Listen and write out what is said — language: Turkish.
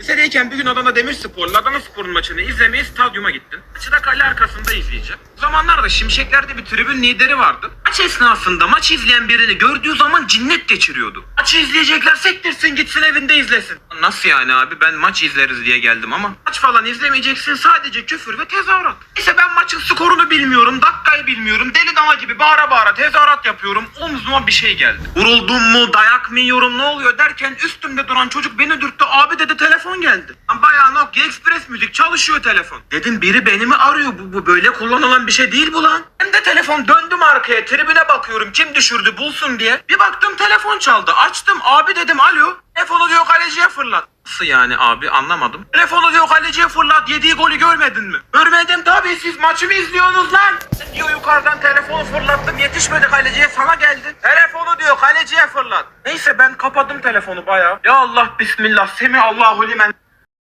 Lisedeyken bir gün Adana Demirspor'la Adana Spor'un maçını izlemeye stadyuma gittim. Maçı da kale arkasında izleyeceğim. O zamanlarda Şimşekler'de bir tribün lideri vardı. Maç esnasında maç izleyen birini gördüğü zaman cinnet geçiriyordu. Maçı izleyecekler sektirsin gitsin evinde izlesin. Nasıl yani abi, ben maç izleriz diye geldim ama. Maç falan izlemeyeceksin, sadece küfür ve tezahürat. Neyse ben maçın skorunu bilmiyorum, dakikayı bilmiyorum. Deli dana gibi bağıra bağıra tezahürat yapıyorum. Omzuma bir şey geldi. Vuruldum mu, dayak mı yiyorum, ne oluyor derken üstümde duran çocuk beni dürttü. Abi dedi, telefon geldi. Bayağı Nokia Express müzik çalışıyor telefon. Dedim biri beni mi arıyor, bu böyle kullanılan bir şey değil bu lan. Hem de telefon, döndüm arkaya tribüne bakıyorum kim düşürdü bulsun diye. Bir baktım telefon çaldı, açtım, abi dedim alo. Telefonu diyor kaleciye fırlat. Nasıl yani abi, anlamadım. Telefonu diyor kaleciye fırlat, yediği golü görmedin mi? Görmedim tabii, siz maçı mı izliyorsunuz lan? Diyor yukarıdan telefonu fırlattım, yetişmedi kaleciye, sana geldi. Telefonu diyor kaleciye fırlat. Neyse ben kapadım telefonu bayağı. Ya Allah bismillah, Semi Allahu limen.